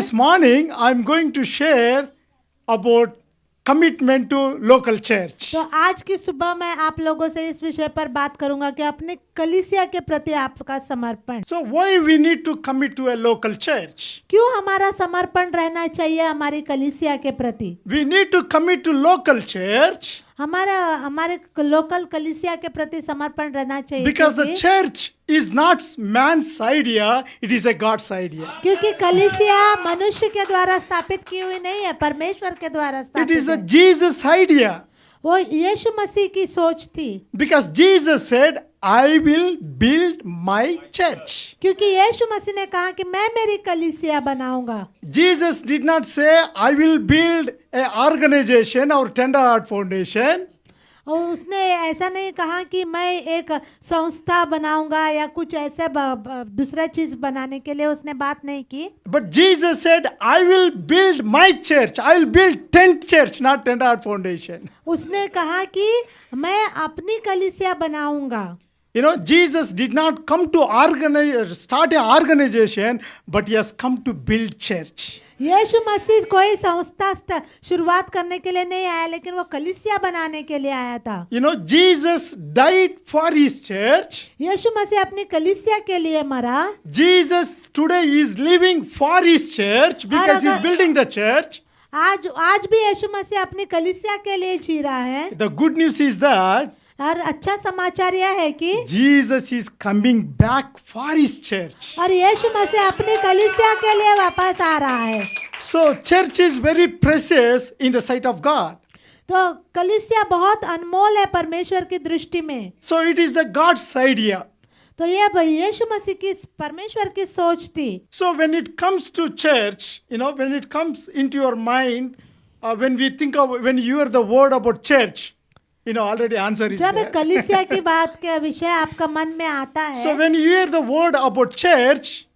this morning I'm going to share about commitment to local church. तो आज की सुबह मैं आप लोगों से इस विषय पर बात करूंगा कि अपने कलीसिया के प्रति आपका समर्पण, So why we need to commit to a local church? क्यों हमारा समर्पण रहना चाहिए हमारी कलीसिया के प्रति। We need to commit to local church हमारे लोकल कलीसिया के प्रति समर्पण रहना चाहिए because the church is not man's idea, it is a God's idea. क्योंकि कलीसिया मनुष्य के द्वारा स्थापित की हुई नहीं है, परमेश्वर के द्वारा It स्थापित is a है। Jesus idea वो यीशु मसीह की सोच थी, because Jesus said, I will build my church. क्योंकि यीशु मसीह ने कहा कि मैं मेरी कलीसिया बनाऊंगा। Jesus did not say, I will build an organization or Tender Heart Foundation. और उसने ऐसा नहीं कहा कि मैं एक संस्था बनाऊंगा या कुछ ऐसे दूसरा चीज बनाने के लिए उसने बात नहीं की। But Jesus said, I will build my church. I will build tent church, not Tender Heart Foundation. उसने कहा कि मैं अपनी कलीसिया बनाऊंगा। You know, Jesus did not come to start an organization, but he has come to build church. यीशु मसीह कोई संस्था शुरुआत करने के लिए नहीं आया, लेकिन वो कलीसिया बनाने के लिए आया था। You know, Jesus died for his church. यीशु मसीह अपनी कलीसिया के लिए मरा। Jesus today is living for his church because he is building the church. आज भी यीशु मसीह अपनी कलीसिया के लिए जी रहा है। The good news is that और अच्छा समाचार यह है कि Jesus is coming back for his church. और यीशु मसीह अपनी कलीसिया के लिए वापस आ रहा है। So church is very precious in the sight of God. तो कलीसिया बहुत अनमोल है परमेश्वर की दृष्टि में। So it is the God's idea. तो यह यीशु मसीह की परमेश्वर की सोच थी। So when it comes to church, you know, when it comes into your mind, when you hear the word about church, you know, already answer is जब there. कलीसिया की बात के विषय आपका मन में आता है, So when you hear the word about church,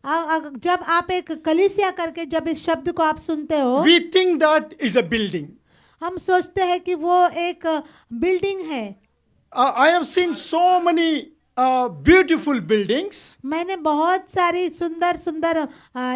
जब आप एक कलीसिया करके जब इस शब्द को आप सुनते हो, we think that is a building. हम सोचते हैं कि वो एक बिल्डिंग है। I have seen so many beautiful buildings, मैंने बहुत सारी सुंदर सुंदर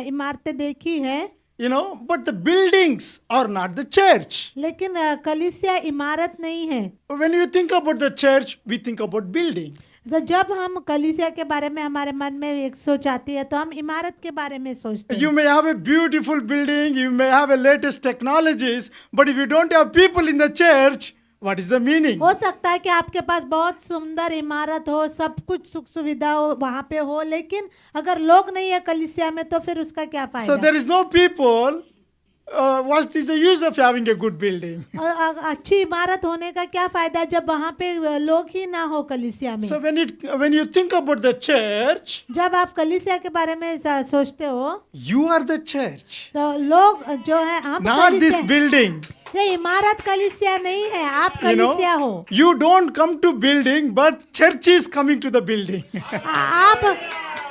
इमारतें देखी है, you know, but the buildings are not the church. लेकिन कलीसिया इमारत नहीं है। When you think about the church, we think about building. तो जब हम कलीसिया के बारे में हमारे मन में एक सोच आती है तो हम इमारत के बारे में सोचते हैं। You may have a beautiful building, you may have a latest technologies, but if you don't have people in the church, what is the meaning? हो सकता है कि आपके पास बहुत सुंदर इमारत हो, सब कुछ सुख सुविधा हो वहाँ पे हो, लेकिन अगर लोग नहीं है कलीसिया में तो फिर उसका क्या So फायदा। there is no people. What is the use of having a good building? अच्छी इमारत होने का क्या फायदा जब वहाँ पे लोग ही ना हो कलीसिया में। So when you think about the church, जब आप कलीसिया के बारे में सोचते हो, you are the church, तो लोग जो है हम not this कलीसिया, building. ये इमारत कलीसिया नहीं है, आप You know, कलीसिया हो। you don't come to building, but church is coming to the building.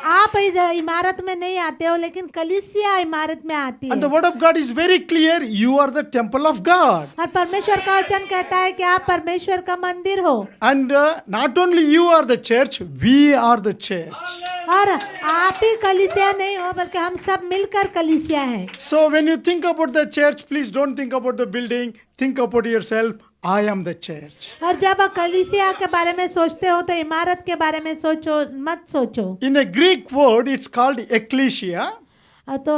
आप इस इमारत में नहीं आते हो, लेकिन कलीसिया इमारत में आती And है। the word of God is very clear. You are the temple of God. और परमेश्वर का वचन कहता है कि आप परमेश्वर का मंदिर हो। And not only you are the church, we are the church. और आप ही कलीसिया नहीं हो, बल्कि हम सब मिलकर कलीसिया हैं। So when you think about the church, please don't think about the building. Think about yourself. I am the church. और जब आप कलीसिया के बारे में सोचते हो तो इमारत के बारे में सोचो मत सोचो। In a Greek word, it's called ecclesia, तो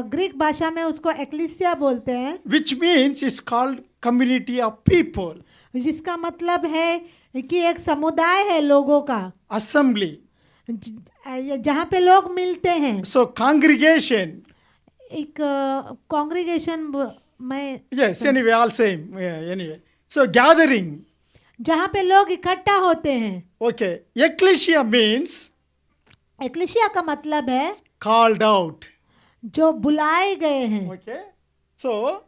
ग्रीक भाषा में उसको एक्लीसिया बोलते हैं, which means it's called community of people. जिसका मतलब है कि एक समुदाय है लोगों का, Assembly. जहाँ पे लोग मिलते हैं। So congregation. एक कॉन्ग्रीगेशन में, Yes, anyway, all same. Yeah, anyway. So gathering. जहाँ पे लोग इकट्ठा होते हैं। Okay. Ecclesia means एक्लीसिया का मतलब है called out. जो बुलाए गए हैं। Okay. So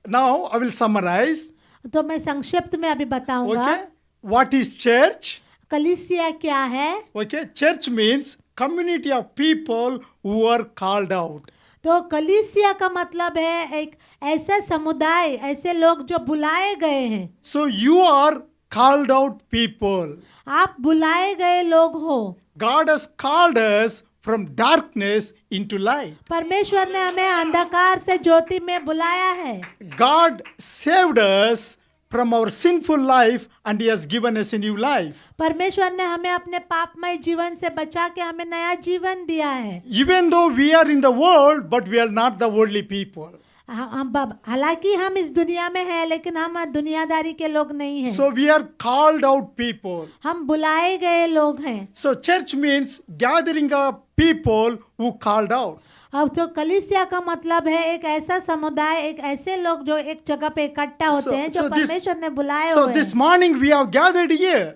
now I will summarize. तो मैं संक्षिप्त में अभी बताऊंगा। Okay. What is church? कलीसिया क्या है? Okay. Church means community of people who are called out. तो कलीसिया का मतलब है एक ऐसा समुदाय, ऐसे लोग जो बुलाए गए हैं। So you are called out people. आप बुलाए गए लोग हो। God has called us from darkness into light. परमेश्वर ने हमें अंधकार से ज्योति में बुलाया है। God saved us from our sinful life and He has given us a new life. परमेश्वर ने हमें अपने पापमय जीवन से बचा के हमें नया जीवन दिया है। Even though we are in the world, but we are not the worldly people. हालांकि हम इस दुनिया में हैं, लेकिन हम दुनियादारी के लोग नहीं हैं। So we are called out people. हम बुलाए गए लोग हैं। So church means gathering of people who called out. अब तो कलीसिया का मतलब है एक ऐसा समुदाय, एक ऐसे लोग जो एक जगह पे इकट्ठा होते हैं, जो परमेश्वर ने बुलाए So हुए this हैं। morning we have gathered here.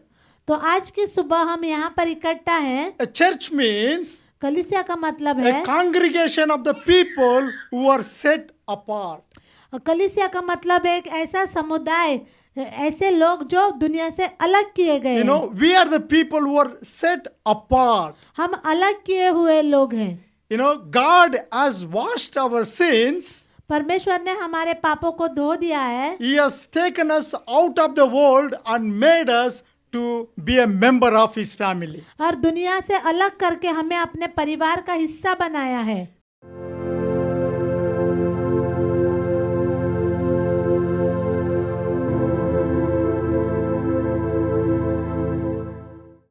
तो आज की सुबह हम यहाँ पर इकट्ठा हैं। A church means कलीसिया का मतलब a है, congregation of the people who are set apart. कलीसिया का मतलब है एक ऐसा समुदाय, ऐसे लोग जो दुनिया से अलग किए गए You हैं। know, we are the people who are set apart. हम अलग किए हुए लोग हैं। You know, God has washed our sins. परमेश्वर ने हमारे पापों को धो दिया है। He has taken us out of the world and made us to be a member of His family. और दुनिया से अलग करके हमें अपने परिवार का हिस्सा बनाया है।